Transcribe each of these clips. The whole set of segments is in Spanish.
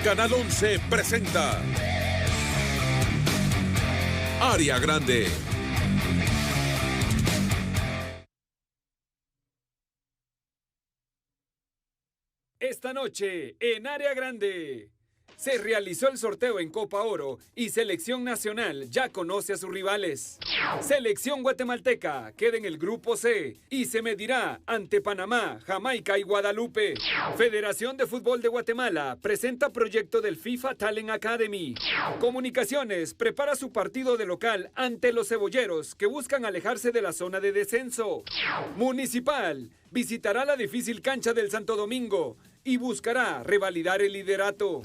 Canal 11 presenta Área Grande. Esta noche, en Área Grande, se realizó el sorteo en Copa Oro y Selección Nacional ya conoce a sus rivales. Selección guatemalteca queda en el Grupo C y se medirá ante Panamá, Jamaica y Guadalupe. Federación de Fútbol de Guatemala presenta proyecto del FIFA Talent Academy. Comunicaciones prepara su partido de local ante los cebolleros que buscan alejarse de la zona de descenso. Municipal visitará la difícil cancha del Santo Domingo y buscará revalidar el liderato.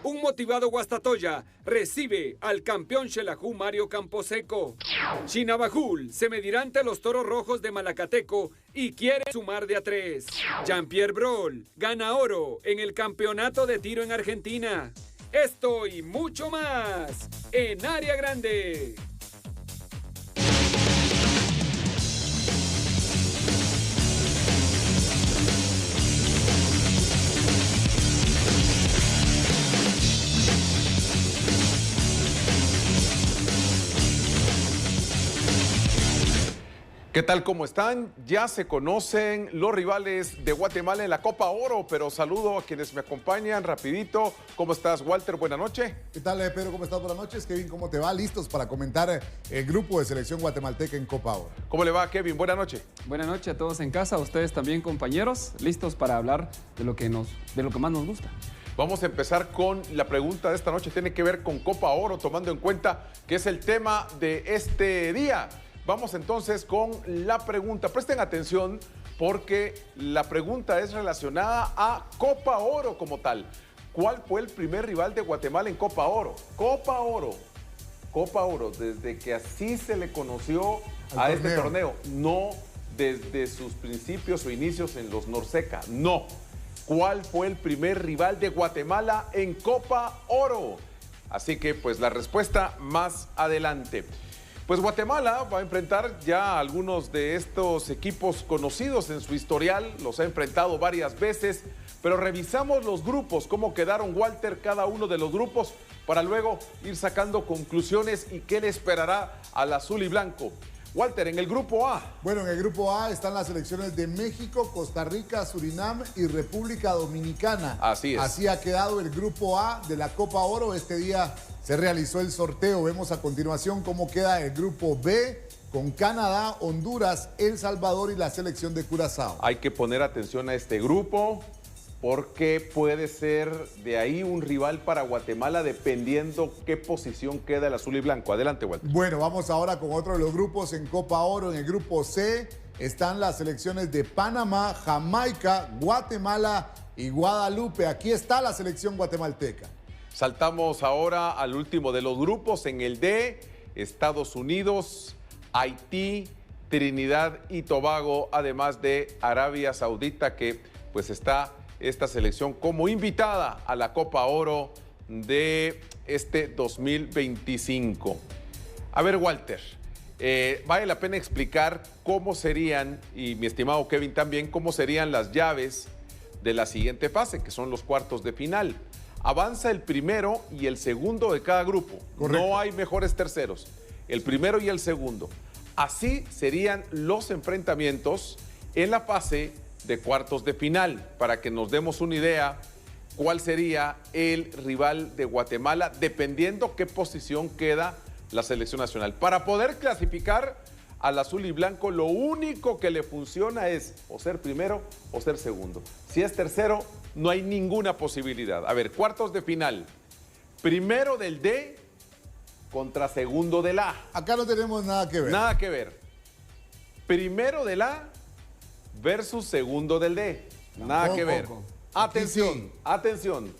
Un motivado Guastatoya recibe al campeón Xelajú Mario Camposeco. Chinabajul se medirá ante los Toros Rojos de Malacateco y quiere sumar de a 3. Jean-Pierre Brol gana oro en el campeonato de tiro en Argentina. Esto y mucho más en Área Grande. ¿Qué tal? ¿Cómo están? Ya se conocen los rivales de Guatemala en la Copa Oro, pero saludo a quienes me acompañan rapidito. ¿Cómo estás, Walter? Buenas noches. ¿Qué tal, Pedro? ¿Cómo estás? Buenas noches. Kevin, ¿cómo te va? ¿Listos para comentar el grupo de selección guatemalteca en Copa Oro? ¿Cómo le va, Kevin? Buenas noches. Buenas noches a todos en casa, a ustedes también, compañeros, listos para hablar de lo que más nos gusta. Vamos a empezar con la pregunta de esta noche. Tiene que ver con Copa Oro, tomando en cuenta que es el tema de este día. Vamos entonces con la pregunta. Presten atención porque la pregunta es relacionada a Copa Oro como tal. ¿Cuál fue el primer rival de Guatemala en Copa Oro? Copa Oro. Copa Oro, desde que así se le conoció a este torneo. No desde sus principios o inicios en los Norseca. No. ¿Cuál fue el primer rival de Guatemala en Copa Oro? Así que pues la respuesta más adelante. Pues Guatemala va a enfrentar ya a algunos de estos equipos conocidos en su historial, los ha enfrentado varias veces, pero revisamos los grupos, cómo quedaron, Walter, cada uno de los grupos, para luego ir sacando conclusiones y qué le esperará al azul y blanco. Walter, en el grupo A. Bueno, en el grupo A están las selecciones de México, Costa Rica, Surinam y República Dominicana. Así es. Así ha quedado el grupo A de la Copa Oro. Este día se realizó el sorteo. Vemos a continuación cómo queda el grupo B con Canadá, Honduras, El Salvador y la selección de Curazao. Hay que poner atención a este grupo porque puede ser de ahí un rival para Guatemala dependiendo qué posición queda el azul y blanco. Adelante, Walter. Bueno, vamos ahora con otro de los grupos en Copa Oro. En el grupo C están las selecciones de Panamá, Jamaica, Guatemala y Guadalupe. Aquí está la selección guatemalteca. Saltamos ahora al último de los grupos. En el D, Estados Unidos, Haití, Trinidad y Tobago, además de Arabia Saudita, que pues está esta selección como invitada a la Copa Oro de este 2025. A ver, Walter, vale la pena explicar cómo serían, y mi estimado Kevin también, cómo serían las llaves de la siguiente fase, que son los cuartos de final. Avanza el primero y el segundo de cada grupo. Correcto. No hay mejores terceros. El primero y el segundo. Así serían los enfrentamientos en la fase de cuartos de final, para que nos demos una idea cuál sería el rival de Guatemala, dependiendo qué posición queda la selección nacional. Para poder clasificar al azul y blanco, lo único que le funciona es o ser primero o ser segundo. Si es tercero, no hay ninguna posibilidad. A ver, cuartos de final. Primero del D contra segundo del A. Acá no tenemos nada que ver. Nada que ver. Primero del A versus segundo del D. Nada que ver. Atención, sí. Atención.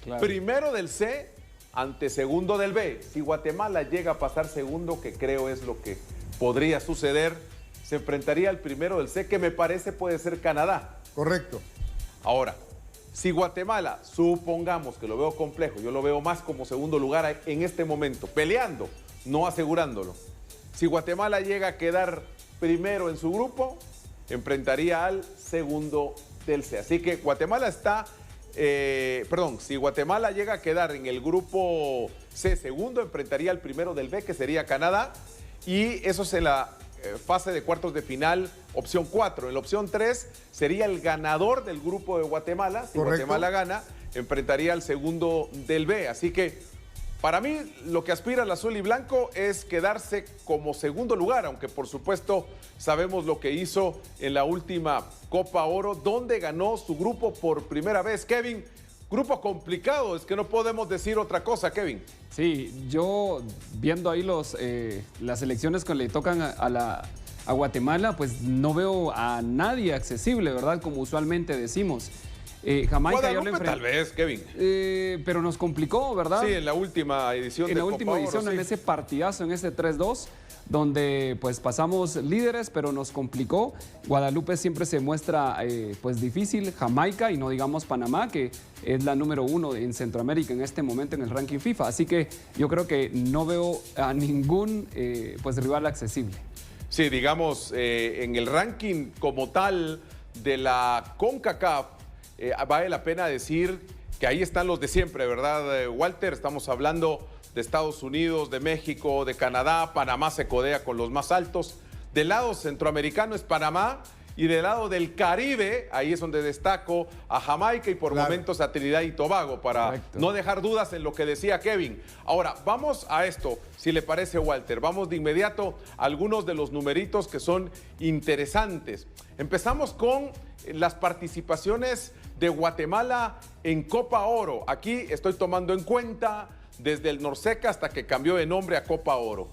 Claro. Primero del C ante segundo del B. Si Guatemala llega a pasar segundo, que creo es lo que podría suceder, se enfrentaría al primero del C, que me parece puede ser Canadá. Correcto. Ahora, si Guatemala, supongamos que lo veo complejo, yo lo veo más como segundo lugar en este momento, peleando, no asegurándolo. Si Guatemala llega a quedar primero en su grupo, enfrentaría al segundo del C. Así que Guatemala está si Guatemala llega a quedar en el grupo C segundo, enfrentaría al primero del B, que sería Canadá, y eso es en la fase de cuartos de final, opción 4. En la opción 3 sería el ganador del grupo de Guatemala. Si Correcto. Guatemala gana, enfrentaría al segundo del B. Así que para mí lo que aspira el azul y blanco es quedarse como segundo lugar, aunque por supuesto sabemos lo que hizo en la última Copa Oro, donde ganó su grupo por primera vez. Kevin, grupo complicado, es que no podemos decir otra cosa, Kevin. Sí, yo viendo ahí las elecciones que le tocan a Guatemala, pues no veo a nadie accesible, ¿verdad? Como usualmente decimos. Jamaica ya lo tal vez, Kevin. pero nos complicó, ¿verdad? Sí, en la última edición En de la Copa última Oro, edición, sí. en ese partidazo, en ese 3-2, donde pues pasamos líderes, pero nos complicó. Guadalupe siempre se muestra pues difícil, Jamaica y no digamos Panamá, que es la número 1 en Centroamérica en este momento en el ranking FIFA. Así que yo creo que no veo a ningún pues rival accesible. Sí, digamos, en el ranking como tal de la CONCACAF, vale la pena decir que ahí están los de siempre, ¿verdad, Walter? Estamos hablando de Estados Unidos, de México, de Canadá. Panamá se codea con los más altos. Del lado centroamericano es Panamá, y del lado del Caribe, ahí es donde destaco a Jamaica y por momentos a Trinidad y Tobago, para Correcto. no dejar dudas en lo que decía Kevin. Ahora, vamos a esto, si le parece, Walter. Vamos de inmediato a algunos de los numeritos que son interesantes. Empezamos con las participaciones de Guatemala en Copa Oro. Aquí estoy tomando en cuenta desde el Norseca hasta que cambió de nombre a Copa Oro.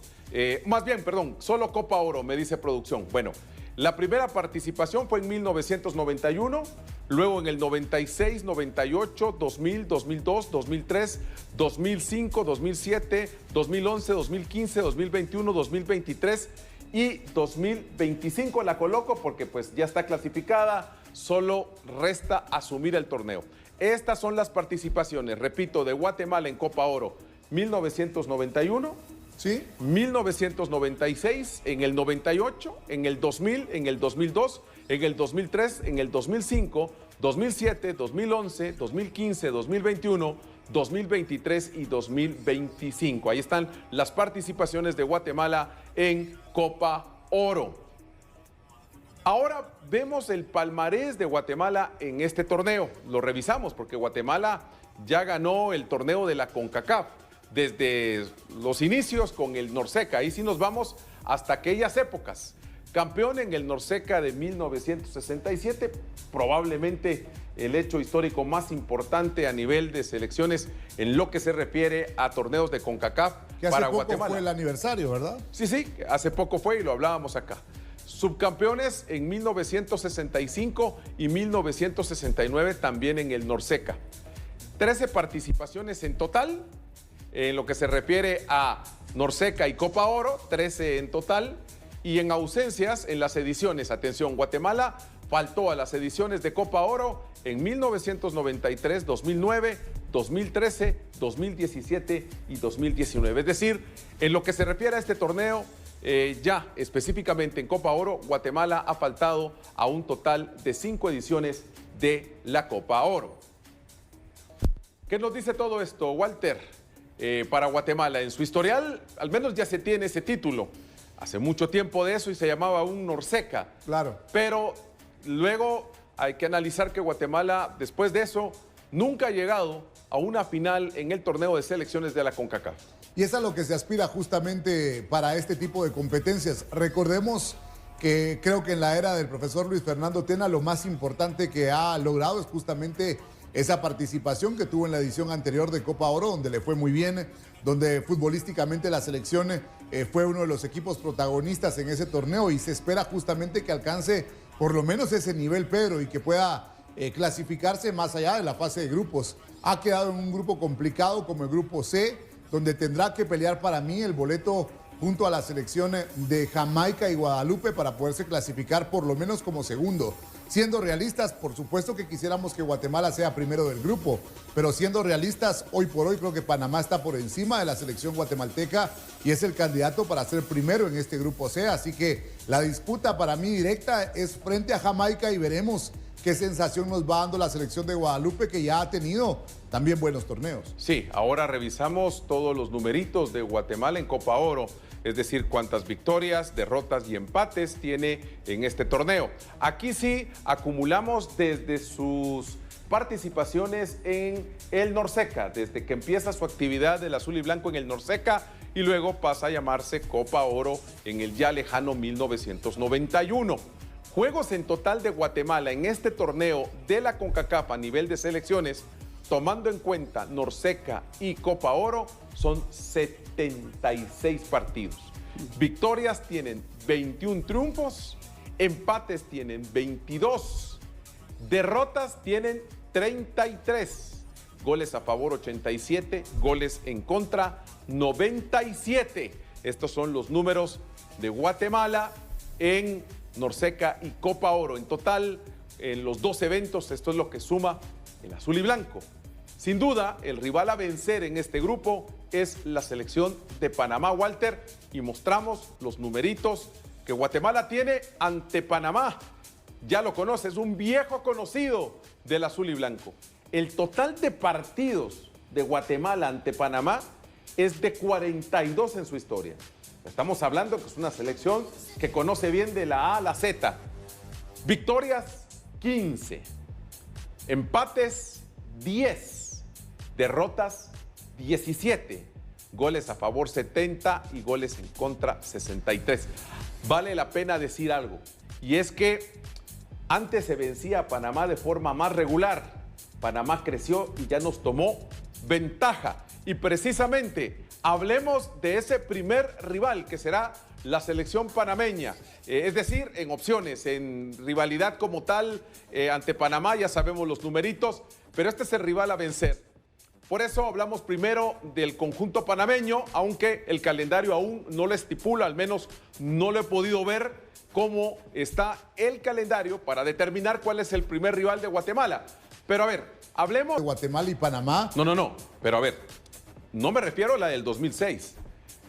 Solo Copa Oro, me dice producción. Bueno, la primera participación fue en 1991, luego en el 96, 98, 2000, 2002, 2003, 2005, 2007, 2011, 2015, 2021, 2023 y 2025. La coloco porque pues ya está clasificada, solo resta asumir el torneo. Estas son las participaciones, repito, de Guatemala en Copa Oro: 1991, ¿Sí? 1996, en el 98, en el 2000, en el 2002, en el 2003, en el 2005, 2007, 2011, 2015, 2021, 2023 y 2025. Ahí están las participaciones de Guatemala en Copa Oro. Ahora vemos el palmarés de Guatemala en este torneo. Lo revisamos porque Guatemala ya ganó el torneo de la CONCACAF desde los inicios con el Norseca. Ahí sí nos vamos hasta aquellas épocas. Campeón en el Norseca de 1967, probablemente el hecho histórico más importante a nivel de selecciones en lo que se refiere a torneos de CONCACAF Que hace para poco Guatemala. fue el aniversario, ¿verdad? Sí, hace poco fue y lo hablábamos acá. Subcampeones en 1965 y 1969 también en el Norseca. 13 participaciones en total, en lo que se refiere a Norseca y Copa Oro, 13 en total. Y en ausencias en las ediciones, atención, Guatemala faltó a las ediciones de Copa Oro en 1993, 2009, 2013, 2017 y 2019. Es decir, en lo que se refiere a este torneo, ya específicamente en Copa Oro, Guatemala ha faltado a un total de 5 ediciones de la Copa Oro. ¿Qué nos dice todo esto, Walter? Para Guatemala, en su historial, al menos ya se tiene ese título. Hace mucho tiempo de eso y se llamaba un Norseca. Claro. Pero luego hay que analizar que Guatemala, después de eso, nunca ha llegado a una final en el torneo de selecciones de la CONCACAF. Y es a lo que se aspira justamente para este tipo de competencias. Recordemos que creo que en la era del profesor Luis Fernando Tena lo más importante que ha logrado es justamente esa participación que tuvo en la edición anterior de Copa Oro, donde le fue muy bien, donde futbolísticamente la selección fue uno de los equipos protagonistas en ese torneo, y se espera justamente que alcance por lo menos ese nivel, Pedro, y que pueda clasificarse más allá de la fase de grupos. Ha quedado en un grupo complicado como el grupo C, donde tendrá que pelear para mí el boleto junto a la selección de Jamaica y Guadalupe para poderse clasificar por lo menos como segundo. Siendo realistas, por supuesto que quisiéramos que Guatemala sea primero del grupo, pero siendo realistas, hoy por hoy creo que Panamá está por encima de la selección guatemalteca y es el candidato para ser primero en este grupo C, así que la disputa para mí directa es frente a Jamaica y veremos qué sensación nos va dando la selección de Guadalupe, que ya ha tenido también buenos torneos. Sí, ahora revisamos todos los numeritos de Guatemala en Copa Oro, es decir, cuántas victorias, derrotas y empates tiene en este torneo. Aquí sí acumulamos desde sus participaciones en el Norseca, desde que empieza su actividad del azul y blanco en el Norseca y luego pasa a llamarse Copa Oro en el ya lejano 1991. Juegos en total de Guatemala en este torneo de la CONCACAF a nivel de selecciones, tomando en cuenta Norseca y Copa Oro, son 76 partidos. Victorias tienen 21 triunfos, empates tienen 22, derrotas tienen 33, goles a favor 87, goles en contra 97. Estos son los números de Guatemala en Norseca y Copa Oro. En total, en los dos eventos, esto es lo que suma el azul y blanco. Sin duda, el rival a vencer en este grupo es la selección de Panamá, Walter, y mostramos los numeritos que Guatemala tiene ante Panamá. Ya lo conoces, un viejo conocido del azul y blanco. El total de partidos de Guatemala ante Panamá es de 42 en su historia. Estamos hablando que es una selección que conoce bien de la A a la Z. Victorias, 15. Empates, 10. Derrotas, 17. Goles a favor, 70 y goles en contra, 63. Vale la pena decir algo, y es que antes se vencía a Panamá de forma más regular. Panamá creció y ya nos tomó ventaja. Y precisamente hablemos de ese primer rival que será la selección panameña. Es decir, en opciones, en rivalidad como tal, ante Panamá ya sabemos los numeritos, pero este es el rival a vencer. Por eso hablamos primero del conjunto panameño, aunque el calendario aún no lo estipula, al menos no lo he podido ver cómo está el calendario para determinar cuál es el primer rival de Guatemala. Pero a ver, hablemos De Guatemala y Panamá. No, pero a ver, no me refiero a la del 2006.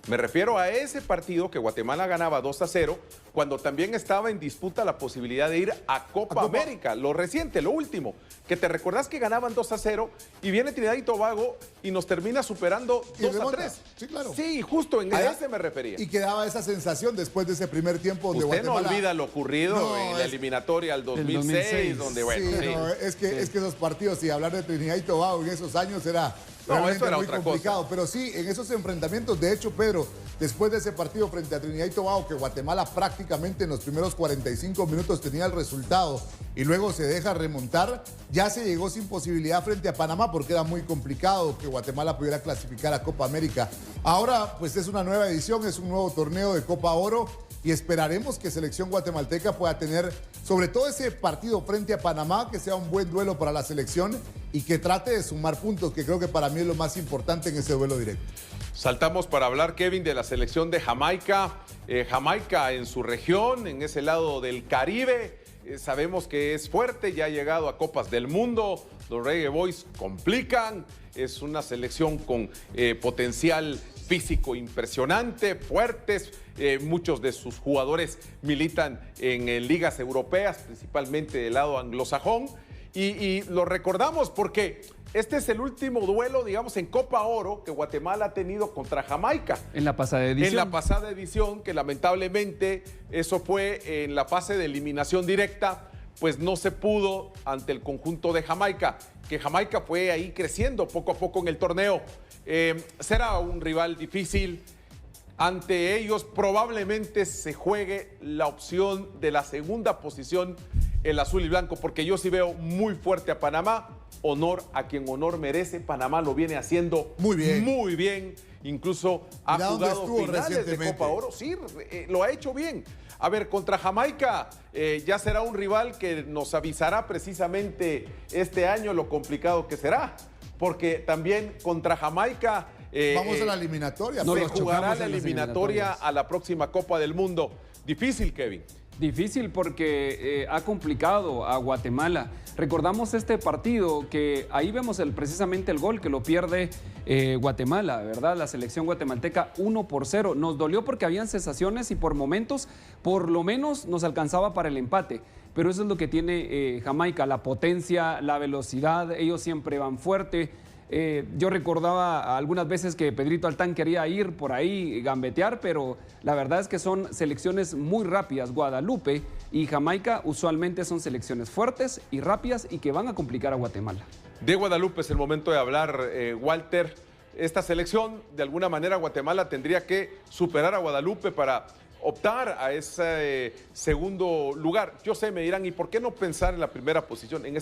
Me refiero a ese partido que Guatemala ganaba 2-0, cuando también estaba en disputa la posibilidad de ir a Copa América, lo reciente, lo último, que te recordás que ganaban 2-0 y viene Trinidad y Tobago y nos termina superando 2-3. Sí, claro. Sí, justo en Allá, ese me refería. Y quedaba esa sensación después de ese primer tiempo donde Usted Guatemala... no olvida lo ocurrido en la eliminatoria al 2006, donde bueno, sí, no, es que esos partidos y hablar de Trinidad y Tobago en esos años era realmente era muy otra complicado. cosa. Pero sí, en esos enfrentamientos, de hecho, Pedro, después de ese partido frente a Trinidad y Tobago, que Guatemala prácticamente en los primeros 45 minutos tenía el resultado y luego se deja remontar, ya se llegó sin posibilidad frente a Panamá porque era muy complicado que Guatemala pudiera clasificar a Copa América. Ahora, pues es una nueva edición, es un nuevo torneo de Copa Oro y esperaremos que selección guatemalteca pueda tener sobre todo ese partido frente a Panamá, que sea un buen duelo para la selección y que trate de sumar puntos, que creo que para mí es lo más importante en ese duelo directo. Saltamos para hablar, Kevin, de la selección de Jamaica. Jamaica en su región, en ese lado del Caribe, sabemos que es fuerte, ya ha llegado a Copas del Mundo, los Reggae Boys complican, es una selección con potencial físico impresionante, fuertes, muchos de sus jugadores militan en ligas europeas, principalmente del lado anglosajón, y lo recordamos porque este es el último duelo, digamos, en Copa Oro que Guatemala ha tenido contra Jamaica. En la pasada edición. En la pasada edición, que lamentablemente eso fue en la fase de eliminación directa, pues no se pudo ante el conjunto de Jamaica, que Jamaica fue ahí creciendo poco a poco en el torneo. Será un rival difícil. Ante ellos probablemente se juegue la opción de la segunda posición, el azul y blanco, porque yo sí veo muy fuerte a Panamá. Honor a quien honor merece. Panamá lo viene haciendo muy bien. Incluso ha jugado finales de Copa Oro. Sí, lo ha hecho bien. A ver, contra Jamaica ya será un rival que nos avisará precisamente este año lo complicado que será. Porque también contra Jamaica vamos a la eliminatoria. Se jugará la eliminatoria a la próxima Copa del Mundo. Difícil, Kevin. Difícil porque ha complicado a Guatemala. Recordamos este partido que ahí vemos precisamente el gol que lo pierde Guatemala, ¿verdad? La selección guatemalteca 1-0. Nos dolió porque habían sensaciones y por momentos, por lo menos, nos alcanzaba para el empate. Pero eso es lo que tiene Jamaica, la potencia, la velocidad, ellos siempre van fuerte. Yo recordaba algunas veces que Pedrito Altán quería ir por ahí, gambetear, pero la verdad es que son selecciones muy rápidas. Guadalupe y Jamaica usualmente son selecciones fuertes y rápidas y que van a complicar a Guatemala. De Guadalupe es el momento de hablar, Walter. Esta selección, de alguna manera, Guatemala tendría que superar a Guadalupe para optar a ese segundo lugar. Yo sé, me dirán, ¿y por qué no pensar en la primera posición? En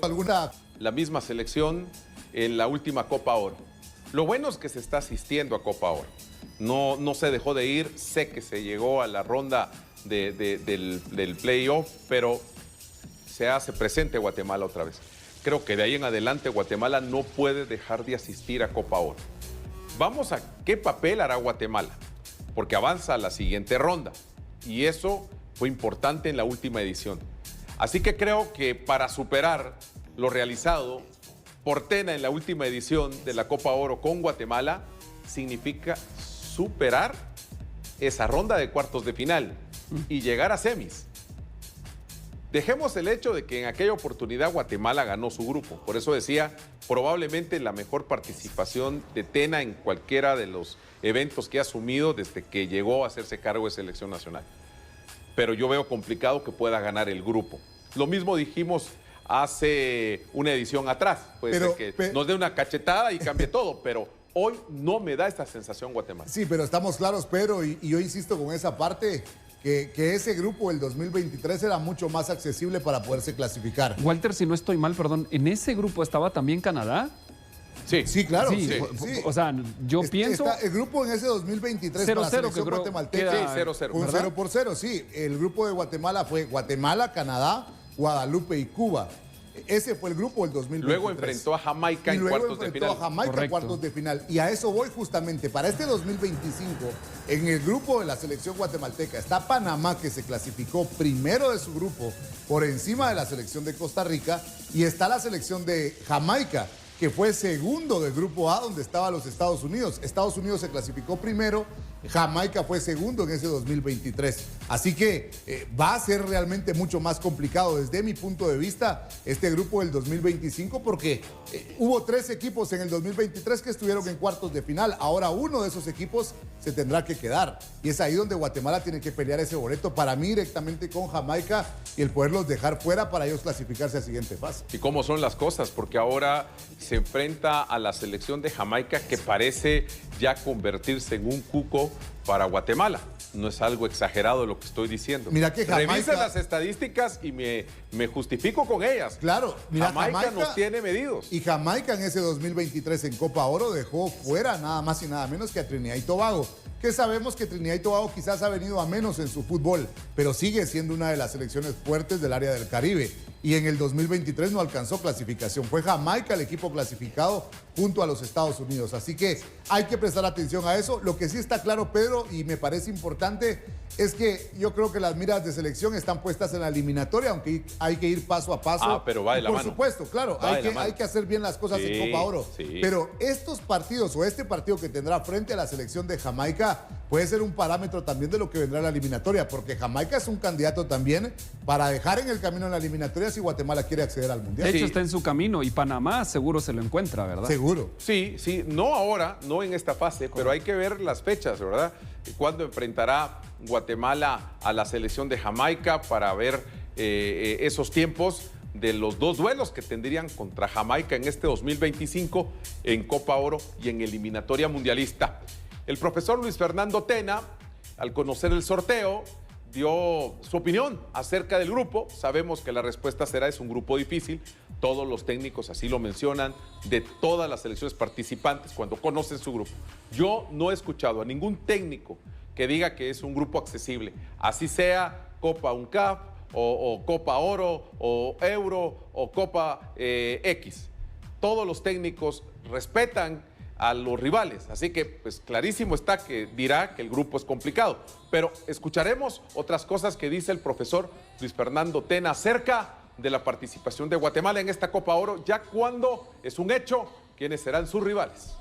la misma selección en la última Copa Oro. Lo bueno es que se está asistiendo a Copa Oro. No se dejó de ir, sé que se llegó a la ronda del playoff, pero se hace presente Guatemala otra vez. Creo que de ahí en adelante Guatemala no puede dejar de asistir a Copa Oro. Vamos a qué papel hará Guatemala, porque avanza a la siguiente ronda. Y eso fue importante en la última edición. Así que creo que para superar lo realizado por Tena en la última edición de la Copa Oro con Guatemala, significa superar esa ronda de cuartos de final y llegar a semis. Dejemos el hecho de que en aquella oportunidad Guatemala ganó su grupo. Por eso decía, probablemente la mejor participación de Tena en cualquiera de los eventos que ha asumido desde que llegó a hacerse cargo de selección nacional. Pero yo veo complicado que pueda ganar el grupo. Lo mismo dijimos hace una edición atrás. Puede ser que nos dé una cachetada y cambie todo, pero hoy no me da esta sensación Guatemala. Sí, pero estamos claros, Pedro, y yo insisto con esa parte, que ese grupo del 2023 era mucho más accesible para poderse clasificar. Walter, si no estoy mal, perdón, ¿en ese grupo estaba también Canadá? Sí, sí, claro. Sí, sí. O sea, yo pienso... El grupo en ese 2023 0-0 para la selección guatemalteca. Sí, 0-0. Un 0-0, sí. El grupo de Guatemala fue Guatemala, Canadá, Guadalupe y Cuba. Ese fue el grupo del 2023. Luego enfrentó a Jamaica en cuartos de final. Y luego enfrentó a Jamaica en cuartos de final. Y a eso voy justamente. Para este 2025, en el grupo de la selección guatemalteca, está Panamá, que se clasificó primero de su grupo por encima de la selección de Costa Rica, y está la selección de Jamaica, que fue segundo del grupo A, donde estaban los Estados Unidos. Estados Unidos se clasificó primero, Jamaica fue segundo en ese 2023. Así que va a ser realmente mucho más complicado desde mi punto de vista este grupo del 2025, porque hubo 3 equipos en el 2023 que estuvieron en cuartos de final. Ahora uno de esos equipos se tendrá que quedar. Y es ahí donde Guatemala tiene que pelear ese boleto para mí directamente con Jamaica y el poderlos dejar fuera para ellos clasificarse a siguiente fase. ¿Y cómo son las cosas? Porque ahora se enfrenta a la selección de Jamaica, que parece ya convertirse en un cuco para Guatemala. No es algo exagerado lo que estoy diciendo. Mira que Jamaica... Revisa las estadísticas y me justifico con ellas. Claro, mira, Jamaica nos tiene medidos. Y Jamaica en ese 2023 en Copa Oro dejó fuera nada más y nada menos que a Trinidad y Tobago, que sabemos que Trinidad y Tobago quizás ha venido a menos en su fútbol, pero sigue siendo una de las selecciones fuertes del área del Caribe. Y en el 2023 no alcanzó clasificación. Fue Jamaica el equipo clasificado junto a los Estados Unidos. Así que hay que prestar atención a eso. Lo que sí está claro, Pedro, y me parece importante, es que yo creo que las miras de selección están puestas en la eliminatoria, aunque hay que ir paso a paso. Pero va de la mano. Por supuesto, claro, hay que hacer bien las cosas en Copa Oro. Sí. Pero estos partidos o este partido que tendrá frente a la selección de Jamaica puede ser un parámetro también de lo que vendrá en la eliminatoria, porque Jamaica es un candidato también para dejar en el camino en la eliminatoria si Guatemala quiere acceder al Mundial. De hecho, está en su camino y Panamá seguro se lo encuentra, ¿verdad? Seguro. Sí, no ahora, no en esta fase, pero hay que ver las fechas, ¿verdad? Cuándo enfrentará Guatemala a la selección de Jamaica para ver esos tiempos de los 2 duelos que tendrían contra Jamaica en este 2025 en Copa Oro y en eliminatoria mundialista. El profesor Luis Fernando Tena, al conocer el sorteo, dio su opinión acerca del grupo. Sabemos que la respuesta será: es un grupo difícil. Todos los técnicos así lo mencionan, de todas las selecciones participantes, cuando conocen su grupo. Yo no he escuchado a ningún técnico que diga que es un grupo accesible, así sea Copa UNCAF o Copa Oro o Euro o Copa X. Todos los técnicos respetan a los rivales. Así que, pues clarísimo está que dirá que el grupo es complicado. Pero escucharemos otras cosas que dice el profesor Luis Fernando Tena acerca de la participación de Guatemala en esta Copa Oro, ya cuando es un hecho quiénes serán sus rivales.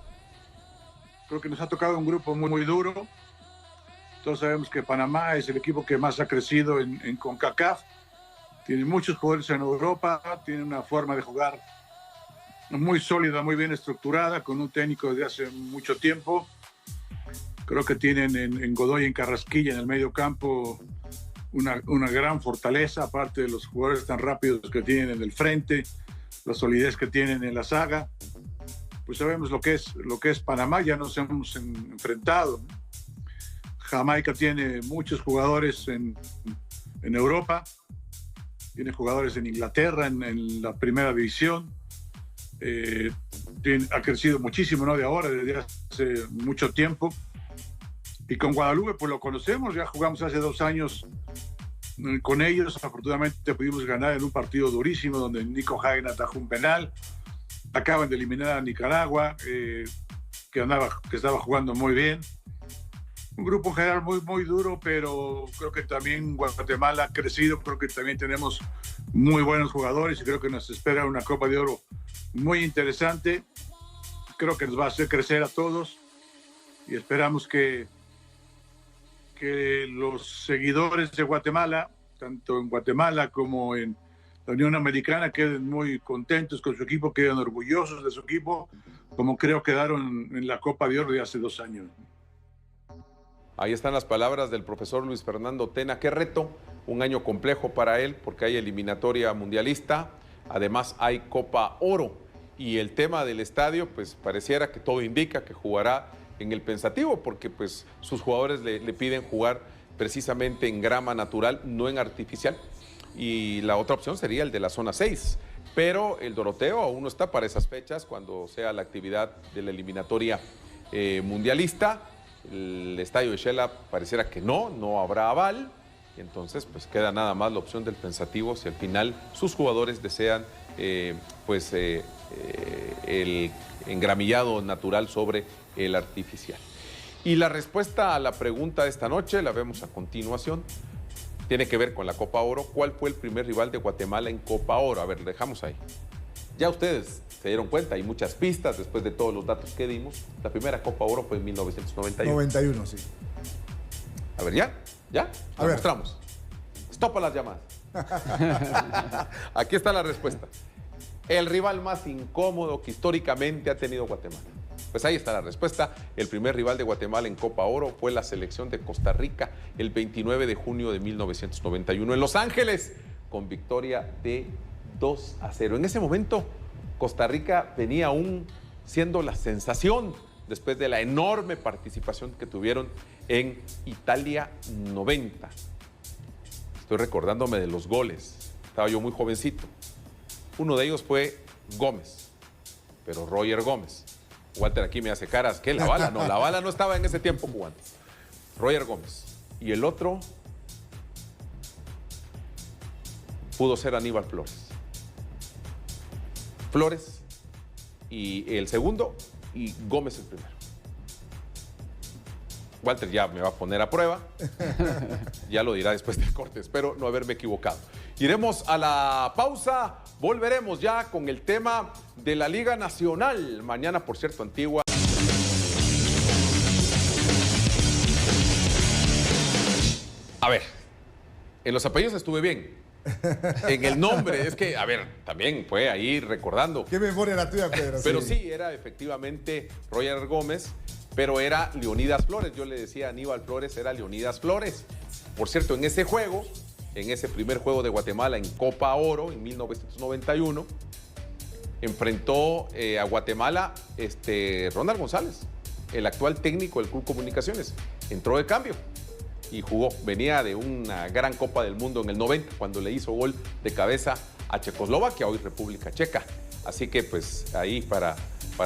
Creo que nos ha tocado un grupo muy duro. Todos sabemos que Panamá es el equipo que más ha crecido en CONCACAF. Tiene muchos jugadores en Europa, tiene una forma de jugar muy sólida, muy bien estructurada, con un técnico desde hace mucho tiempo. Creo que tienen en Godoy y en Carrasquilla, en el medio campo, una gran fortaleza, aparte de los jugadores tan rápidos que tienen en el frente, la solidez que tienen en la saga. Pues sabemos lo que es Panamá, ya nos hemos enfrentado. Jamaica tiene muchos jugadores en Europa, tiene jugadores en Inglaterra, en la primera división. Ha crecido muchísimo, no de ahora, desde hace mucho tiempo. Y con Guadalupe, pues lo conocemos, ya jugamos hace 2 años con ellos. Afortunadamente pudimos ganar en un partido durísimo donde Nico Hagen atajó un penal. Acaban de eliminar a Nicaragua, que estaba jugando muy bien. Un grupo en general muy duro, pero creo que también Guatemala ha crecido. Creo que también tenemos muy buenos jugadores y creo que nos espera una Copa de Oro muy interesante. Creo que nos va a hacer crecer a todos y esperamos que los seguidores de Guatemala, tanto en Guatemala como en la Unión Americana, queden muy contentos con su equipo, queden orgullosos de su equipo, como creo quedaron en la Copa de Oro de hace 2 años. Ahí están las palabras del profesor Luis Fernando Tena. Qué reto, un año complejo para él porque hay eliminatoria mundialista, además hay Copa Oro y el tema del estadio, pues pareciera que todo indica que jugará en el Pensativo porque pues sus jugadores le piden jugar precisamente en grama natural, no en artificial, y la otra opción sería el de la zona 6, pero el Doroteo aún no está para esas fechas cuando sea la actividad de la eliminatoria mundialista. El estadio de Shela pareciera que no habrá aval, y entonces pues queda nada más la opción del Pensativo si al final sus jugadores desean el engramillado natural sobre el artificial. Y la respuesta a la pregunta de esta noche la vemos a continuación. Tiene que ver con la Copa Oro. ¿Cuál fue el primer rival de Guatemala en Copa Oro? A ver, lo dejamos ahí. Ya ustedes se dieron cuenta, hay muchas pistas después de todos los datos que dimos. La primera Copa Oro fue en 1991. 91, sí. A ver, ¿ya? A ver. Mostramos. Stop a las llamadas. Aquí está la respuesta. El rival más incómodo que históricamente ha tenido Guatemala. Pues ahí está la respuesta. El primer rival de Guatemala en Copa Oro fue la selección de Costa Rica el 29 de junio de 1991 en Los Ángeles, con victoria de 2-0. En ese momento, Costa Rica venía aún siendo la sensación después de la enorme participación que tuvieron en Italia 90. Estoy recordándome de los goles. Estaba yo muy jovencito. Uno de ellos fue Gómez, pero Roger Gómez. Walter aquí me hace caras. ¿Qué? ¿La bala? No, la bala no estaba en ese tiempo jugando. Roger Gómez. Y el otro pudo ser Aníbal Flores. Flores y el segundo y Gómez el primero. Walter ya me va a poner a prueba. Ya lo dirá después del corte. Espero no haberme equivocado. Iremos a la pausa. Volveremos ya con el tema de la Liga Nacional. Mañana, por cierto, Antigua. A ver, en los apellidos estuve bien. En el nombre, es que, a ver, también fue ahí recordando. ¿Qué memoria la tuya, Pedro? Pero sí, era efectivamente Roger Gómez, pero era Leonidas Flores. Yo le decía a Aníbal Flores, era Leonidas Flores. Por cierto, en ese juego, en ese primer juego de Guatemala en Copa Oro, en 1991, enfrentó a Guatemala Ronald González, el actual técnico del Club Comunicaciones. Entró de cambio y jugó. Venía de una gran Copa del Mundo en el 90, cuando le hizo gol de cabeza a Checoslovaquia, hoy República Checa. Así que pues ahí para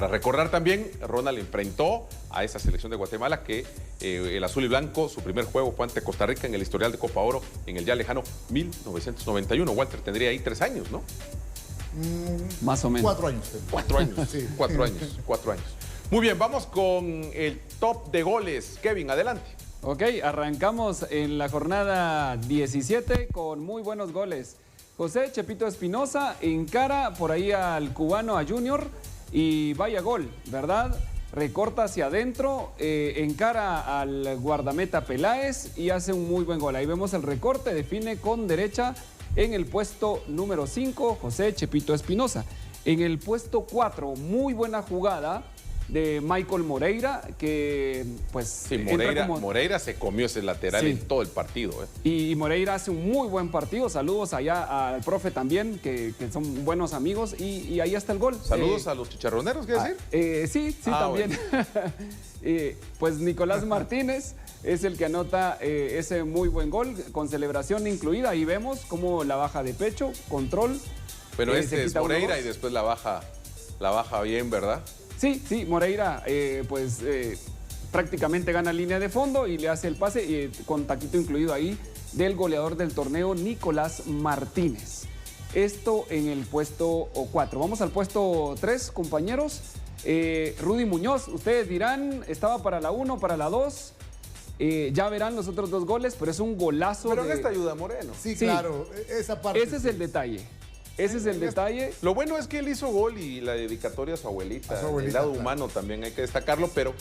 recordar también, Ronald enfrentó a esa selección de Guatemala que el azul y blanco, su primer juego fue ante Costa Rica en el historial de Copa Oro en el ya lejano 1991. Walter tendría ahí 3 años, ¿no? Más o menos. 4 años. 4 años, Sí. 4 años, 4 años. Muy bien, vamos con el top de goles. Kevin, adelante. Ok, arrancamos en la jornada 17 con muy buenos goles. José Chepito Espinosa encara por ahí al cubano, a Junior, y vaya gol, ¿verdad? Recorta hacia adentro, encara al guardameta Peláez y hace un muy buen gol. Ahí vemos el recorte, define con derecha en el puesto número 5, José Chepito Espinosa. En el puesto 4, muy buena jugada de Michael Moreira, que pues... Sí, Moreira se comió ese lateral en todo el partido. Y Moreira hace un muy buen partido. Saludos allá al profe también, que son buenos amigos. Y ahí está el gol. Saludos a los chicharroneros, ¿qué decir? Sí, también. Bueno. Pues Nicolás Martínez es el que anota ese muy buen gol, con celebración incluida. Ahí vemos cómo la baja de pecho, control. Pero este es Moreira y después la baja bien, ¿verdad? Sí, Moreira prácticamente gana línea de fondo y le hace el pase con taquito incluido ahí del goleador del torneo, Nicolás Martínez. Esto en el puesto 4. Vamos al puesto 3, compañeros. Rudy Muñoz, ustedes dirán, estaba para la 1, para la 2. Ya verán los otros 2 goles, pero es un golazo. Pero en esta ayuda Moreno. Sí, claro, esa parte. Ese es el detalle. Ese es el detalle. Lo bueno es que él hizo gol y la dedicatoria a su abuelita. El lado humano también hay que destacarlo, pero...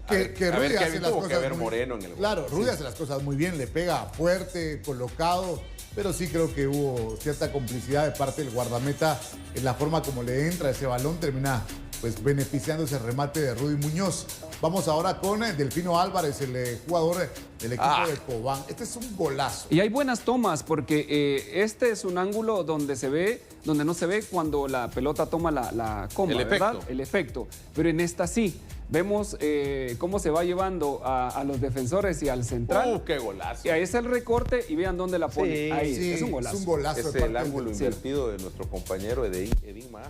Que Rudy hace las cosas muy Moreno en el gol. Claro, Rudy hace las cosas muy bien, le pega fuerte, colocado, pero sí creo que hubo cierta complicidad de parte del guardameta en la forma como le entra ese balón, termina pues beneficiando ese remate de Rudy Muñoz. Vamos ahora con Delfino Álvarez, el jugador del equipo de Cobán. Este es un golazo. Y hay buenas tomas porque este es un ángulo donde no se ve cuando la pelota toma la coma, ¿verdad? El efecto. Pero en esta sí. Vemos cómo se va llevando a los defensores y al central. ¡Qué golazo! Y ahí es el recorte y vean dónde la pone. Sí, ahí, sí, es un golazo. Es un golazo. Es el ángulo invertido de nuestro compañero Edín Más.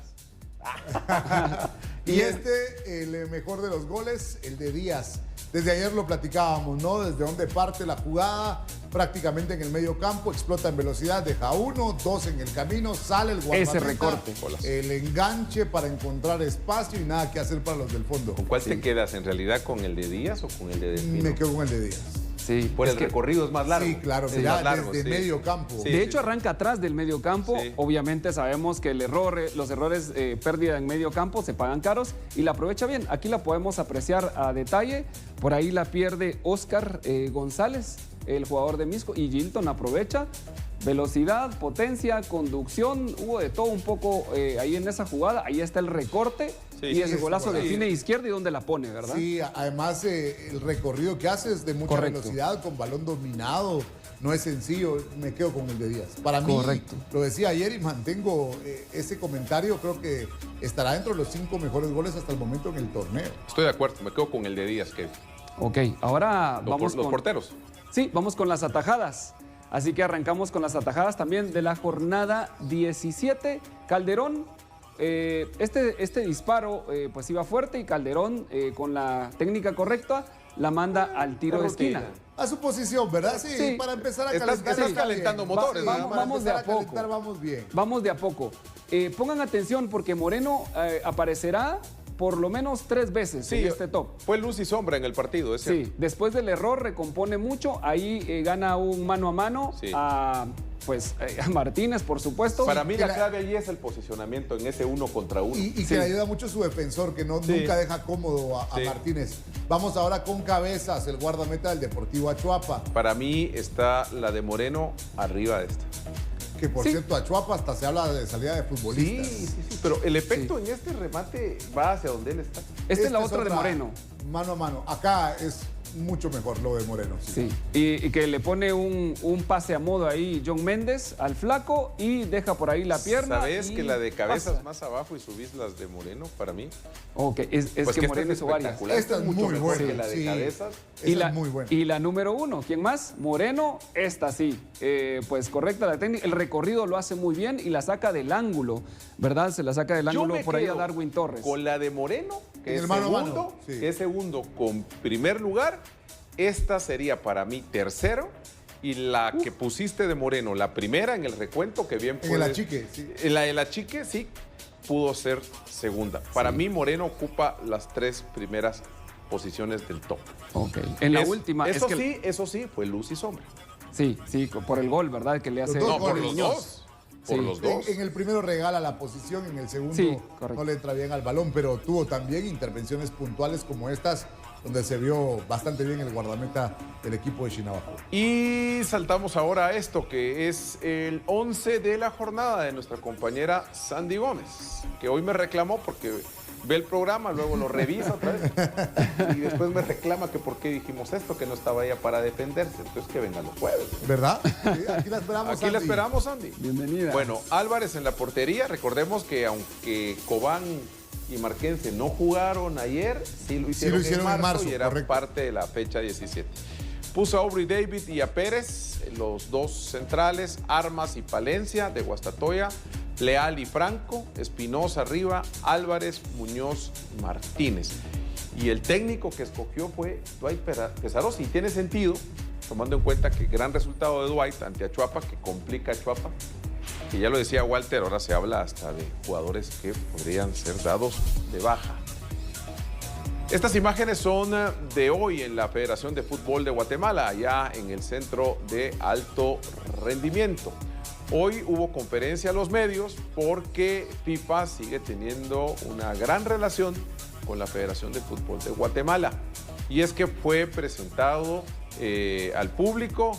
Y el mejor de los goles, el de Díaz. Desde ayer lo platicábamos, ¿no? Desde donde parte la jugada, prácticamente en el medio campo, explota en velocidad, deja 1, 2 en el camino, sale el guardameta. Ese recorte. El enganche para encontrar espacio y nada que hacer para los del fondo. ¿Con cuál te quedas en realidad? ¿Con el de Díaz o con el de Delfino? Me quedo con el de Díaz. Sí, el recorrido es más largo. Sí, claro, sí, ya más largo, desde medio campo. Sí, de hecho, arranca atrás del medio campo. Sí. Obviamente sabemos que los errores, pérdida en medio campo, se pagan caros y la aprovecha bien. Aquí la podemos apreciar a detalle. Por ahí la pierde Oscar González, el jugador de Misco, y Gilton aprovecha. Velocidad, potencia, conducción, hubo de todo un poco ahí en esa jugada. Ahí está el recorte y ese golazo define izquierda y donde la pone, ¿verdad? Sí, además el recorrido que hace es de mucha velocidad, con balón dominado. No es sencillo, me quedo con el de Díaz. Para mí, lo decía ayer y mantengo ese comentario, creo que estará dentro de los 5 mejores goles hasta el momento en el torneo. Estoy de acuerdo, me quedo con el de Díaz, Kevin. Ok, ahora vamos con los porteros. Sí, vamos con las atajadas. Así que arrancamos con las atajadas también de la jornada 17. Calderón, este disparo pues iba fuerte y Calderón con la técnica correcta la manda al tiro de esquina. A su posición, ¿verdad? Sí, para empezar a calentar. Estás calentando motores. Vamos de a poco. Vamos bien. Vamos de a poco. Pongan atención porque Moreno aparecerá por lo menos 3 veces en este top. Fue luz y sombra en el partido, es cierto. Sí, después del error recompone mucho, ahí gana un mano a mano a Martínez, por supuesto. Para mí la clave allí es el posicionamiento en ese 1 contra 1. Y que le ayuda mucho su defensor, que nunca deja cómodo a Martínez. Vamos ahora con Cabezas, el guardameta del Deportivo Achuapa. Para mí está la de Moreno arriba de esta. Que por cierto, Achuapa hasta se habla de salida de futbolistas. Sí, pero el efecto en este remate va hacia donde él está. Esta es la otra de Moreno. Mano a mano. Acá es mucho mejor lo de Moreno. Sí. Y que le pone un pase a modo ahí John Méndez al flaco y deja por ahí la pierna. ¿Sabes que la de Cabezas más abajo y subís las de Moreno para mí? Ok, es pues que Moreno hizo varias. Esta es mucho mejor que la de Cabezas. Es muy buena. Y la número 1, ¿quién más? Moreno, esta sí. Pues correcta la técnica. El recorrido lo hace muy bien y la saca del ángulo, ¿verdad? Se la saca del ángulo por ahí a Darwin Torres. Con la de Moreno, que es segundo con primer lugar. Esta sería para mí tercero y la que pusiste de Moreno, la primera en el recuento, que bien puede... En el achique, sí. En el achique, sí. pudo ser segunda. Para mí, Moreno ocupa las 3 primeras posiciones del top. Ok. En la última... Eso sí, fue luz y sombra. Sí, por el gol, ¿verdad? Que le hace... Los dos No, por goles. los Muñoz. dos. Por los dos. En el primero regala la posición, en el segundo Sí, correcto. no le entra bien al balón, pero tuvo también intervenciones puntuales como estas, donde se vio bastante bien el guardameta del equipo de Chinabajó. Y saltamos ahora a esto, que es el 11 de la jornada de nuestra compañera Sandy Gómez, que hoy me reclamó porque ve el programa, luego lo revisa otra vez y después me reclama que por qué dijimos esto, que no estaba ella para defenderse. Entonces que venga los jueves. ¿Verdad? Sí, aquí la esperamos, Aquí la Sandy. esperamos, Sandy. Bienvenida. Bueno, Álvarez en la portería. Recordemos que aunque Cobán y Marquense no jugaron ayer, sí lo hicieron, en marzo y era correcto. parte de la fecha 17. Puso a Aubrey David y a Pérez, los dos centrales, Armas y Palencia de Guastatoya, Leal y Franco, Espinosa arriba, Álvarez, Muñoz, Martínez. Y el técnico que escogió fue Dwight Pesarosi. Y tiene sentido, tomando en cuenta que gran resultado de Dwight ante Achuapa, que complica a Achuapa, que ya lo decía Walter, ahora se habla hasta de jugadores que podrían ser dados de baja. Estas imágenes son de hoy en la Federación de Fútbol de Guatemala, allá en el Centro de Alto Rendimiento. Hoy hubo conferencia a los medios porque FIFA sigue teniendo una gran relación con la Federación de Fútbol de Guatemala. Y es que fue presentado al público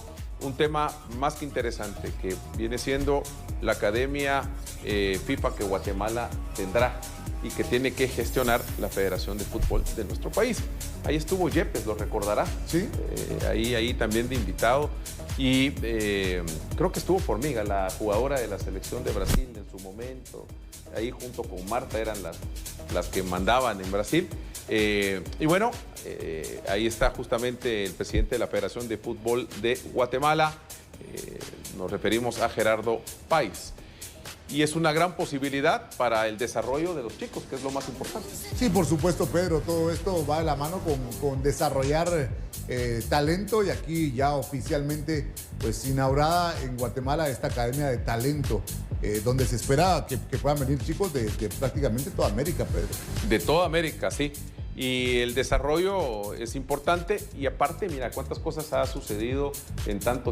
un tema más que interesante, que viene siendo la academia FIFA que Guatemala tendrá y que tiene que gestionar la Federación de Fútbol de nuestro país. Ahí estuvo Yepes, lo recordará. Sí. Ahí también de invitado. Y creo que estuvo Formiga, la jugadora de la selección de Brasil en su momento. Ahí junto con Marta eran las que mandaban en Brasil. Y bueno, ahí está justamente el presidente de la Federación de Fútbol de Guatemala. Nos referimos a Gerardo Páez. Y es una gran posibilidad para el desarrollo de los chicos, que es lo más importante. Sí, por supuesto, Pedro, todo esto va de la mano con desarrollar talento, y aquí ya oficialmente pues inaugurada en Guatemala esta Academia de Talento, donde se espera que puedan venir chicos de prácticamente toda América, Pedro. De toda América, sí. Y el desarrollo es importante, y aparte, mira cuántas cosas ha sucedido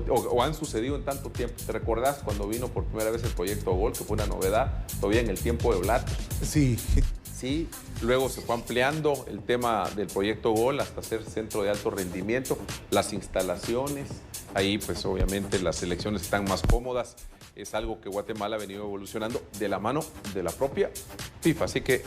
o han sucedido en tanto tiempo. ¿Te recordás cuando vino por primera vez el proyecto Gol, que fue una novedad todavía en el tiempo de Blatt? Sí. Sí, luego se fue ampliando el tema del proyecto Gol hasta ser centro de alto rendimiento, las instalaciones, ahí pues obviamente las selecciones están más cómodas. Es algo que Guatemala ha venido evolucionando de la mano de la propia FIFA, así que...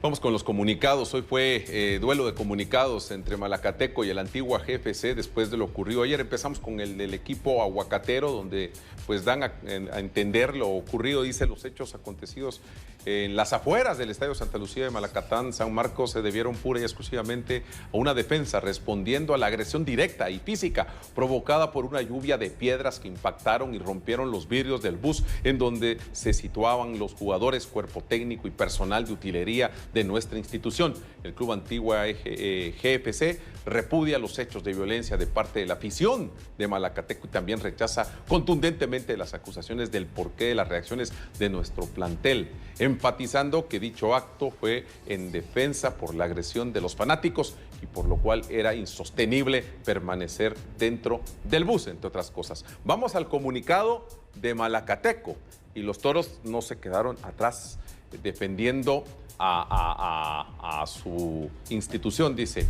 Vamos con los comunicados. Hoy fue duelo de comunicados entre Malacateco y el Antigua GFC después de lo ocurrido ayer. Empezamos con el del equipo aguacatero, donde pues dan a entender lo ocurrido, dice los hechos acontecidos en las afueras del Estadio Santa Lucía de Malacatán, San Marcos, se debieron pura y exclusivamente a una defensa respondiendo a la agresión directa y física provocada por una lluvia de piedras que impactaron y rompieron los vidrios del bus en donde se situaban los jugadores, cuerpo técnico y personal de utilería de nuestra institución. El Club Antigua GFC repudia los hechos de violencia de parte de la afición de Malacateco y también rechaza contundentemente las acusaciones del porqué de las reacciones de nuestro plantel, enfatizando que dicho acto fue en defensa por la agresión de los fanáticos y por lo cual era insostenible permanecer dentro del bus, entre otras cosas. Vamos al comunicado de Malacateco, y los toros no se quedaron atrás defendiendo a su institución. Dice,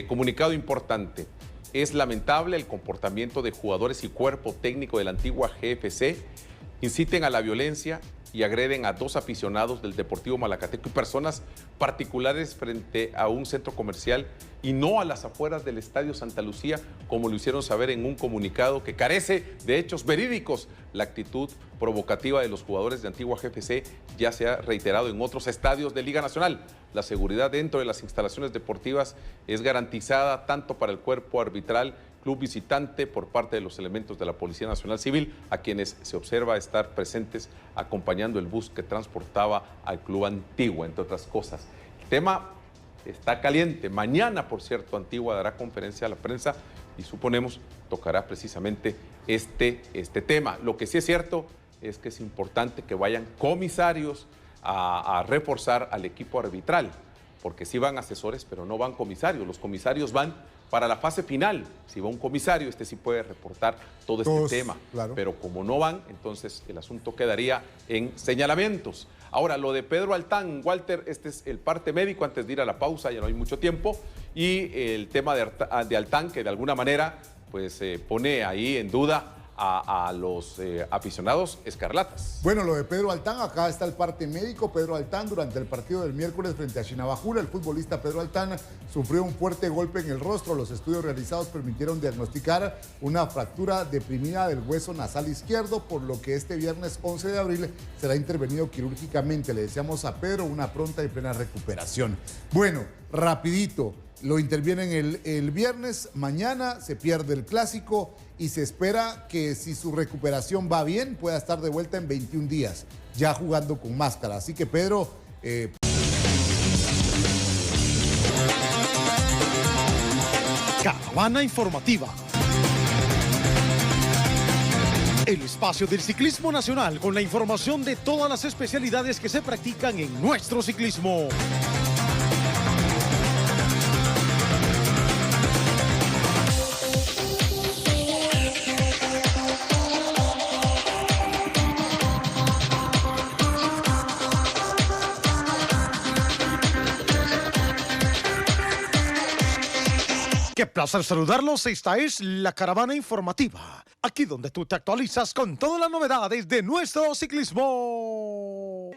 comunicado importante: es lamentable el comportamiento de jugadores y cuerpo técnico de la Antigua GFC, inciten a la violencia y agreden a 2 aficionados del Deportivo Malacateco y personas particulares frente a un centro comercial y no a las afueras del Estadio Santa Lucía, como lo hicieron saber en un comunicado que carece de hechos verídicos. La actitud provocativa de los jugadores de Antigua GFC ya se ha reiterado en otros estadios de Liga Nacional. La seguridad dentro de las instalaciones deportivas es garantizada tanto para el cuerpo arbitral, club visitante, por parte de los elementos de la Policía Nacional Civil, a quienes se observa estar presentes acompañando el bus que transportaba al Club Antigua, entre otras cosas. El tema está caliente. Mañana, por cierto, Antigua dará conferencia a la prensa y suponemos tocará precisamente este tema. Lo que sí es cierto es que es importante que vayan comisarios a reforzar al equipo arbitral, porque sí van asesores, pero no van comisarios. Los comisarios van para la fase final. Si va un comisario, sí puede reportar todo este tema. Claro. Pero como no van, entonces el asunto quedaría en señalamientos. Ahora, lo de Pedro Altán, Walter, este es el parte médico antes de ir a la pausa, ya no hay mucho tiempo, y el tema de Altán, que de alguna manera pues pone ahí en duda a los aficionados escarlatas. Bueno, lo de Pedro Altán, acá está el parte médico. Pedro Altán, durante el partido del miércoles frente a Chinabajul, el futbolista Pedro Altán sufrió un fuerte golpe en el rostro. Los estudios realizados permitieron diagnosticar una fractura deprimida del hueso nasal izquierdo, por lo que este viernes 11 de abril será intervenido quirúrgicamente. Le deseamos a Pedro una pronta y plena recuperación. Bueno, rapidito. Lo intervienen el viernes, mañana se pierde el clásico y se espera que si su recuperación va bien pueda estar de vuelta en 21 días, ya jugando con máscara. Así que Pedro... Caravana informativa. El espacio del ciclismo nacional con la información de todas las especialidades que se practican en nuestro ciclismo. Qué placer saludarlos, esta es la Caravana Informativa, aquí donde tú te actualizas con todas las novedades de nuestro ciclismo.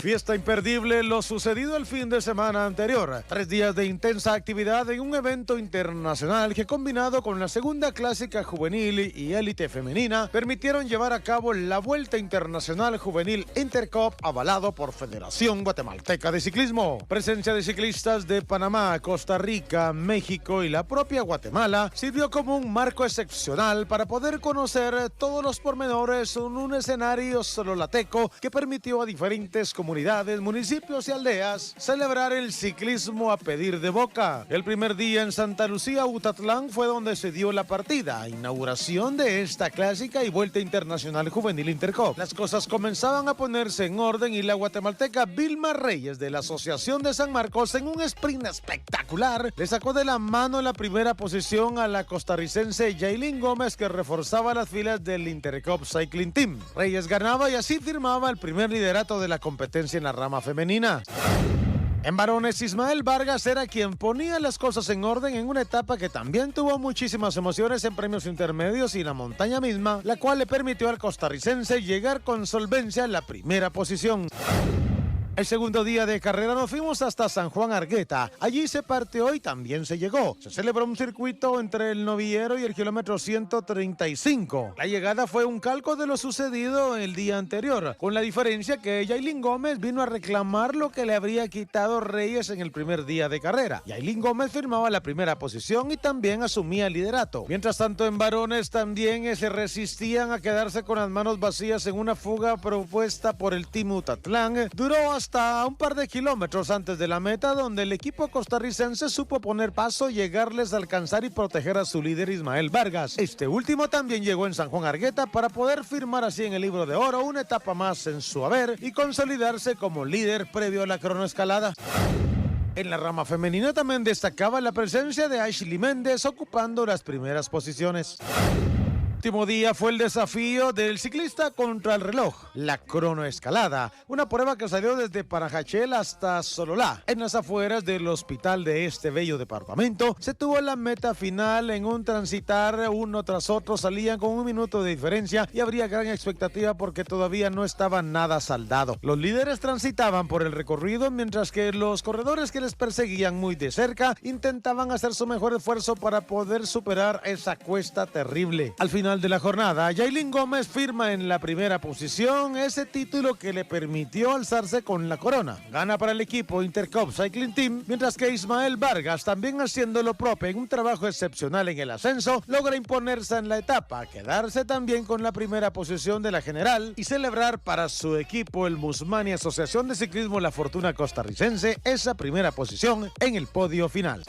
Fiesta imperdible lo sucedido el fin de semana anterior. 3 días de intensa actividad en un evento internacional que, combinado con la segunda clásica juvenil y élite femenina, permitieron llevar a cabo la Vuelta Internacional Juvenil Intercop, avalado por Federación Guatemalteca de Ciclismo. Presencia de ciclistas de Panamá, Costa Rica, México y la propia Guatemala sirvió como un marco excepcional para poder conocer todos los pormenores en un escenario sololateco que permitió a diferentes comunidades, municipios y aldeas celebrar el ciclismo a pedir de boca. El primer día en Santa Lucía, Utatlán, fue donde se dio la partida, inauguración de esta clásica y Vuelta Internacional Juvenil Intercop. Las cosas comenzaban a ponerse en orden y la guatemalteca Vilma Reyes de la Asociación de San Marcos, en un sprint espectacular, le sacó de la mano la primera posición a la costarricense Yailin Gómez, que reforzaba las filas del Intercop Cycling Team. Reyes ganaba y así firmaba el primer liderato de la competencia en la rama femenina. En varones, Ismael Vargas era quien ponía las cosas en orden en una etapa que también tuvo muchísimas emociones en premios intermedios y la montaña misma, la cual le permitió al costarricense llegar con solvencia a la primera posición. El segundo día de carrera nos fuimos hasta San Juan Argueta. Allí se partió y también se llegó. Se celebró un circuito entre el novillero y el kilómetro 135. La llegada fue un calco de lo sucedido el día anterior, con la diferencia que Yailin Gómez vino a reclamar lo que le habría quitado Reyes en el primer día de carrera. Yailin Gómez firmaba la primera posición y también asumía el liderato. Mientras tanto, en varones también se resistían a quedarse con las manos vacías en una fuga propuesta por el Team Utatlán. Duró hasta un par de kilómetros antes de la meta, donde el equipo costarricense supo poner paso, llegarles a alcanzar y proteger a su líder Ismael Vargas. Este último también llegó en San Juan Argueta para poder firmar así en el libro de oro una etapa más en su haber y consolidarse como líder previo a la cronoescalada. En la rama femenina también destacaba la presencia de Ashley Méndez ocupando las primeras posiciones. Último día fue el desafío del ciclista contra el reloj, la cronoescalada, una prueba que salió desde Parajachel hasta Sololá. En las afueras del hospital de este bello departamento se tuvo la meta final en un transitar uno tras otro, salían con 1 minuto de diferencia y habría gran expectativa porque todavía no estaba nada saldado. Los líderes transitaban por el recorrido, mientras que los corredores que les perseguían muy de cerca intentaban hacer su mejor esfuerzo para poder superar esa cuesta terrible. Al final final de la jornada, Yailin Gómez firma en la primera posición ese título que le permitió alzarse con la corona. Gana para el equipo Intercop Cycling Team, mientras que Ismael Vargas, también haciendo lo propio en un trabajo excepcional en el ascenso, logra imponerse en la etapa, quedarse también con la primera posición de la general y celebrar para su equipo, el Musmani Asociación de Ciclismo La Fortuna Costarricense, esa primera posición en el podio final.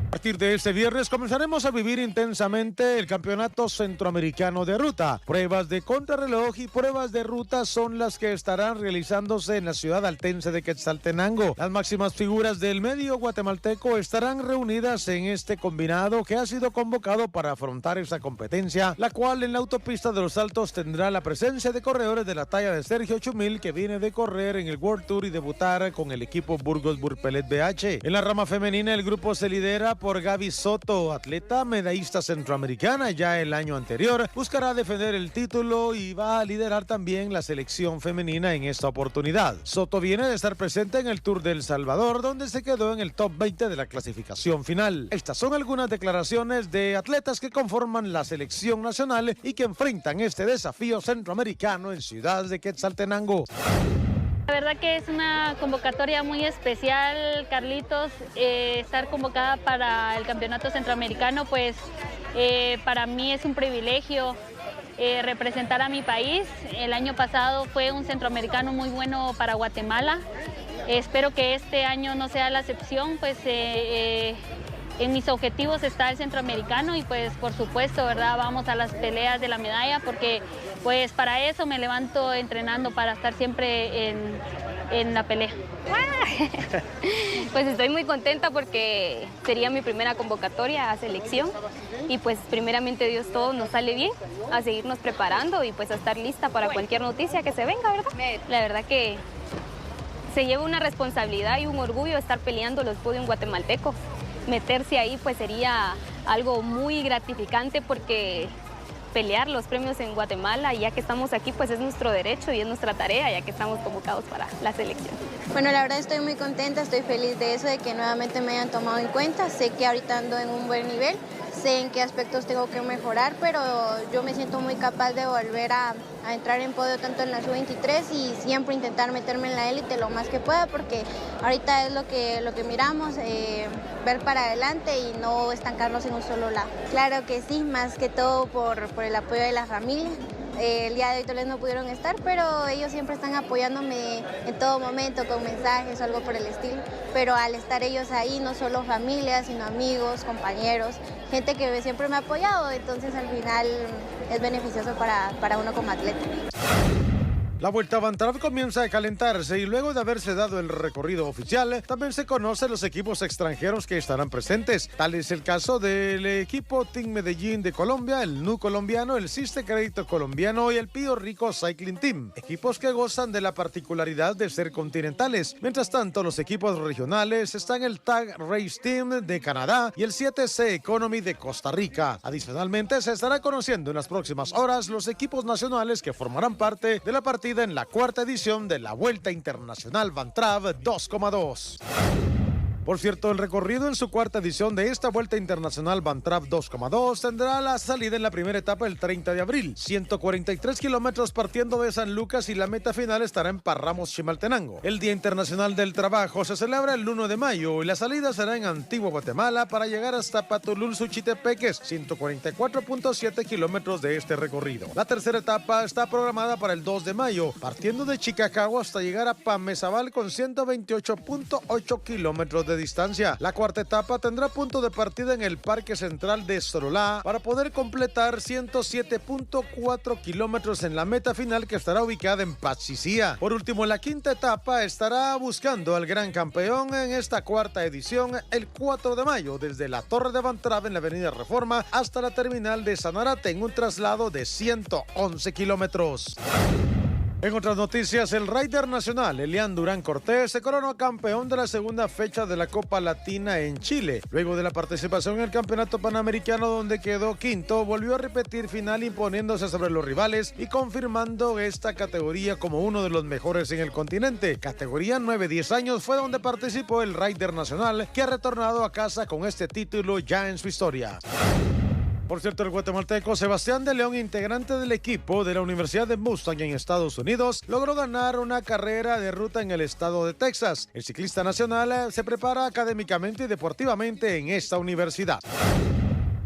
A partir de este viernes comenzaremos a vivir intensamente el Campeonato Centroamericano de Ruta. Pruebas de contrarreloj y pruebas de ruta son las que estarán realizándose en la ciudad altense de Quetzaltenango. Las máximas figuras del medio guatemalteco estarán reunidas en este combinado que ha sido convocado para afrontar esa competencia, la cual en la autopista de los Altos tendrá la presencia de corredores de la talla de Sergio Chumil, que viene de correr en el World Tour y debutar con el equipo Burgos Burpelet BH. En la rama femenina, el grupo se lidera por Gaby Soto, atleta medallista centroamericana ya el año anterior. Buscará defender el título y va a liderar también la selección femenina en esta oportunidad. Soto viene de estar presente en el Tour de El Salvador, donde se quedó en el top 20 de la clasificación final. Estas son algunas declaraciones de atletas que conforman la selección nacional y que enfrentan este desafío centroamericano en Ciudad de Quetzaltenango. La verdad que es una convocatoria muy especial, Carlitos, estar convocada para el Campeonato Centroamericano, pues para mí es un privilegio representar a mi país. El año pasado fue un centroamericano muy bueno para Guatemala. Espero que este año no sea la excepción, pues en mis objetivos está el centroamericano y pues por supuesto, ¿verdad? Vamos a las peleas de la medalla porque pues para eso me levanto entrenando, para estar siempre en la pelea. Pues estoy muy contenta porque sería mi primera convocatoria a selección y pues primeramente Dios todo nos sale bien, a seguirnos preparando y pues a estar lista para cualquier noticia que se venga, ¿verdad? La verdad que se lleva una responsabilidad y un orgullo estar peleando los podios guatemaltecos. Meterse ahí pues sería algo muy gratificante porque pelear los premios en Guatemala, ya que estamos aquí, pues es nuestro derecho y es nuestra tarea, ya que estamos convocados para la selección. Bueno, la verdad estoy muy contenta, estoy feliz de eso, de que nuevamente me hayan tomado en cuenta. Sé que ahorita ando en un buen nivel, sé en qué aspectos tengo que mejorar, pero yo me siento muy capaz de volver a entrar en podio tanto en la sub-23 y siempre intentar meterme en la élite lo más que pueda, porque ahorita es lo que miramos, ver para adelante y no estancarnos en un solo lado. Claro que sí, más que todo por el apoyo de la familia. El día de hoy tal vez no pudieron estar, pero ellos siempre están apoyándome en todo momento con mensajes o algo por el estilo. Pero al estar ellos ahí, no solo familia, sino amigos, compañeros, gente que siempre me ha apoyado, entonces al final es beneficioso para uno como atleta. La Vuelta a Van Trapp comienza a calentarse y luego de haberse dado el recorrido oficial, también se conocen los equipos extranjeros que estarán presentes. Tal es el caso del equipo Team Medellín de Colombia, el NU colombiano, el Ciste Crédito colombiano y el Pío Rico Cycling Team. Equipos que gozan de la particularidad de ser continentales. Mientras tanto, los equipos regionales están el Tag Race Team de Canadá y el 7C Economy de Costa Rica. Adicionalmente, se estará conociendo en las próximas horas los equipos nacionales que formarán parte de la partida en la cuarta edición de la Vuelta Internacional Van Trapp 2,2. Por cierto, el recorrido en su cuarta edición de esta Vuelta Internacional Van Trapp 2,2 tendrá la salida en la primera etapa el 30 de abril. 143 kilómetros partiendo de San Lucas y la meta final estará en Parramos, Chimaltenango. El Día Internacional del Trabajo se celebra el 1 de mayo y la salida será en Antigua Guatemala para llegar hasta Patulul, Suchitepeques, 144.7 kilómetros de este recorrido. La tercera etapa está programada para el 2 de mayo, partiendo de Chicacagua hasta llegar a Pamezabal con 128.8 kilómetros de distancia. La cuarta etapa tendrá punto de partida en el Parque Central de Sololá para poder completar 107.4 kilómetros en la meta final que estará ubicada en Patsicía. Por último, la quinta etapa estará buscando al gran campeón en esta cuarta edición el 4 de mayo desde la Torre de Van Trapp en la Avenida Reforma hasta la terminal de Sanarate en un traslado de 111 kilómetros. En otras noticias, el rider nacional Elian Durán Cortés se coronó campeón de la segunda fecha de la Copa Latina en Chile. Luego de la participación en el Campeonato Panamericano donde quedó quinto, volvió a repetir final imponiéndose sobre los rivales y confirmando esta categoría como uno de los mejores en el continente. Categoría 9-10 años fue donde participó el rider nacional que ha retornado a casa con este título ya en su historia. Por cierto, el guatemalteco Sebastián de León, integrante del equipo de la Universidad de Mustang en Estados Unidos, logró ganar una carrera de ruta en el estado de Texas. El ciclista nacional se prepara académicamente y deportivamente en esta universidad.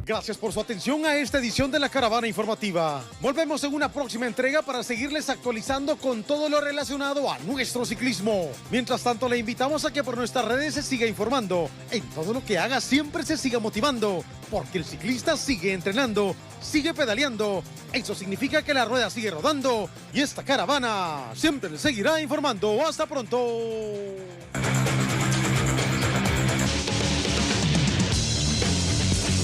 Gracias por su atención a esta edición de la Caravana Informativa. Volvemos en una próxima entrega para seguirles actualizando con todo lo relacionado a nuestro ciclismo. Mientras tanto, le invitamos a que por nuestras redes se siga informando. En todo lo que haga siempre se siga motivando, porque el ciclista sigue entrenando, sigue pedaleando. Eso significa que la rueda sigue rodando y esta caravana siempre le seguirá informando. ¡Hasta pronto!